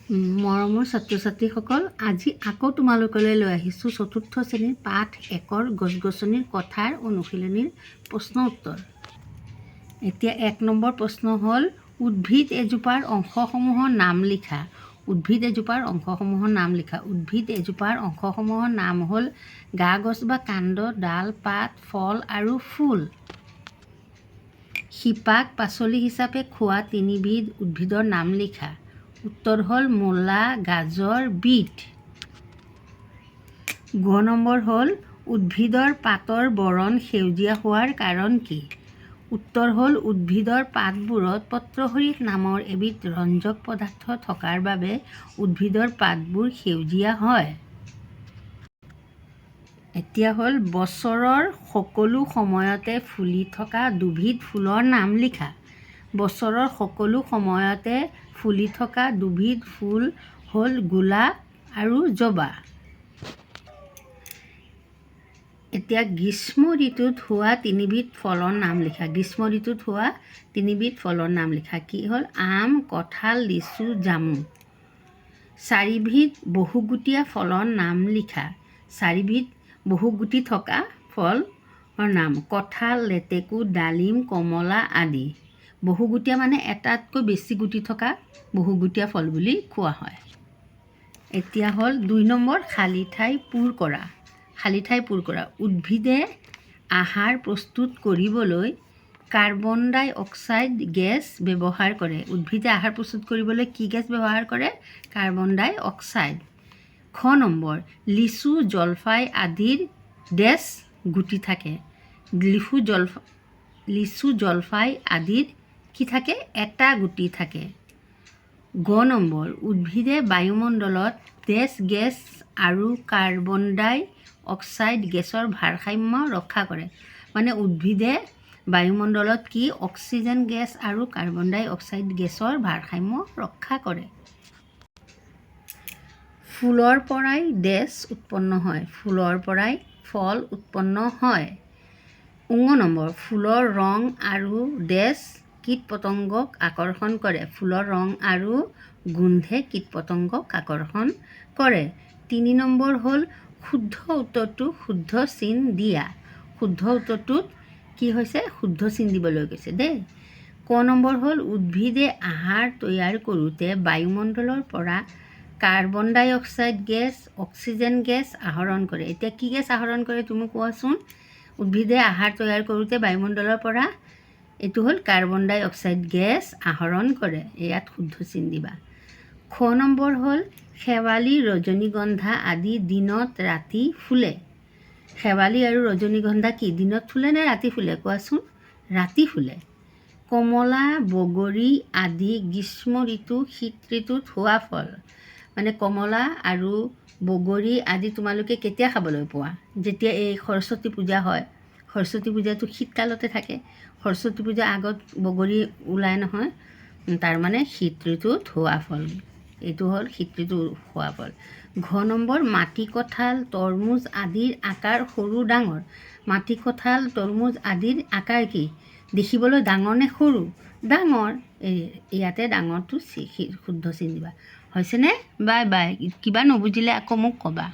মৰমৰ ছাত্ৰ ছাত্ৰীসকল, আজি আকৌ তোমালোকলৈ লৈ আহিছোঁ ৪ৰ্থ শ্ৰেণীৰ পাঠ ১ৰ গছ-গছনিৰ কথাৰ অনুশীলনীৰ প্ৰশ্ন উত্তৰ। এতিয়া ১ নম্বৰ প্ৰশ্ন হ'ল, উদ্ভিদ এজোপাৰ অংশসমূহৰ নাম লিখা। উদ্ভিদ এজোপাৰ অংশসমূহৰ নাম লিখা। উদ্ভিদ এজোপাৰ অংশসমূহৰ নাম হ'ল গা গছ বা কাণ্ড, ডাল, পাত, ফল আৰু ফুল। শিপাক পাচলি হিচাপে খোৱা ৩বিধ উদ্ভিদৰ নাম লিখা। উত্তৰ হ'ল মূলা, গাজৰ, বিট। গ নম্বৰ হ'ল, উদ্ভিদৰ পাতৰ বৰণ সেউজীয়া হোৱাৰ কাৰণ কি? উত্তৰ হ'ল উদ্ভিদৰ পাতবোৰত পত্ৰহৰিত নামৰ এবিধ ৰঞ্জক পদাৰ্থ থকাৰ বাবে উদ্ভিদৰ পাতবোৰ সেউজীয়া হয়। এতিয়া হ'ল বছৰৰ সকলো সময়তে ফুলি থকা দুবিধ ফুলৰ নাম লিখা। বছৰৰ সকলো সময়তে ফুলি থকা দুবিধ ফুল হ'ল গোলাপ আৰু জবা। এতিয়া গ্ৰীষ্ম ঋতুত হোৱা ৩বিধ ফলৰ নাম লিখা। গ্ৰীষ্ম ঋতুত হোৱা ৩বিধ ফলৰ নাম লিখা। কি হ'ল? আম, কঁঠাল, লিচু, জামু। ৪বিধ বহুগুটীয়া ফলৰ নাম লিখা। ৪বিধ বহুগুটি থকা ফলৰ নাম: কঁঠাল, লেটেকু, ডালিম, কমলা আদি। বহুগুটীয়া মানে এটাতকৈ বেছি গুটি থকা বহুগুটীয়া ফল বুলি কোৱা হয়। এতিয়া হ'ল ২ নম্বৰ, খালী ঠাই পূৰ কৰা। খালী ঠাই পূৰ কৰা। উদ্ভিদে আহাৰ প্ৰস্তুত কৰিবলৈ কাৰ্বন ডাই অক্সাইড গেছ ব্যৱহাৰ কৰে। উদ্ভিদে আহাৰ প্ৰস্তুত কৰিবলৈ কি গেছ ব্যৱহাৰ কৰে? কাৰ্বন ডাই অক্সাইড। খ নম্বৰ, লিচু, জলফাই আদিৰ ডেছ গুটি থাকে। লিচু, জলফাই আদিৰ কি থাকে? এটা গুটি থাকে। গ নম্বৰ, উদ্ভিদে বায়ুমণ্ডলত ডেছ গেছ আৰু কাৰ্বন ডাই অক্সাইড গেছৰ ভাৰসাম্য ৰক্ষা কৰে। মানে উদ্ভিদে বায়ুমণ্ডলত কি? অক্সিজেন গেছ আৰু কাৰ্বন ডাই অক্সাইড গেছৰ ভাৰসাম্য ৰক্ষা কৰে। ফুলৰ পৰাই ডেছ উৎপন্ন হয়। ফুলৰ পৰাই ফল উৎপন্ন হয়। ঙ নম্বৰ, ফুলৰ ৰং আৰু ডেছ কীট-পতংগক আকৰ্ষণ কৰে। ফুলৰ ৰং আৰু গোন্ধে কীট-পতংগক আকৰ্ষণ কৰে। ৩ নম্বৰ হ'ল, শুদ্ধ উত্তৰটো শুদ্ধ চিন দিয়া। শুদ্ধ উত্তৰটোত কি হৈছে? শুদ্ধ চিন দিবলৈ কৈছে দেই। ক নম্বৰ হ'ল, উদ্ভিদে আহাৰ তৈয়াৰ কৰোঁতে বায়ুমণ্ডলৰ পৰা কাৰ্বন ডাই অক্সাইড গেছ, অক্সিজেন গেছ আহৰণ কৰে। এতিয়া কি গেছ আহৰণ কৰে তুমি কোৱাচোন? উদ্ভিদে আহাৰ তৈয়াৰ কৰোঁতে বায়ুমণ্ডলৰ পৰা এইটো হ'ল কাৰ্বন ডাই অক্সাইড গেছ আহৰণ কৰে। ইয়াত শুদ্ধ চিন দিবা। খ নম্বৰ হ'ল, শেৱালি, ৰজনীগন্ধা আদি দিনত ৰাতি ফুলে। শেৱালি আৰু ৰজনীগন্ধা কি দিনত ফুলে নে ৰাতি ফুলে? কোৱাচোন। ৰাতি ফুলে। কমলা, বগৰী আদি গ্ৰীষ্ম ঋতু, শীত ঋতুত হোৱা ফল। মানে কমলা আৰু বগৰী আদি তোমালোকে কেতিয়া খাবলৈ পোৱা? যেতিয়া এই সৰস্বতী পূজা হয়। সৰস্বতী পূজাটো শীতকালতে থাকে। সৰস্বতী পূজাৰ আগত বগৰী ওলায় নহয়, তাৰমানে শীত ঋতুত হোৱা ফল। এইটো হ'ল শীত ঋতুত হোৱা ফল। ঘ নম্বৰ, মাটিকঁঠাল, তৰমুজ আদিৰ আকাৰ সৰু ডাঙৰ। মাটিকঁঠাল, তৰমুজ আদিৰ আকাৰ কি? দেখিবলৈ ডাঙৰ নে সৰু? ডাঙৰ। ইয়াতে ডাঙৰটো শুদ্ধ চিন দিবা। হৈছেনে? Bye bye. কিবা নুবুজিলে আকৌ মোক ক'বা।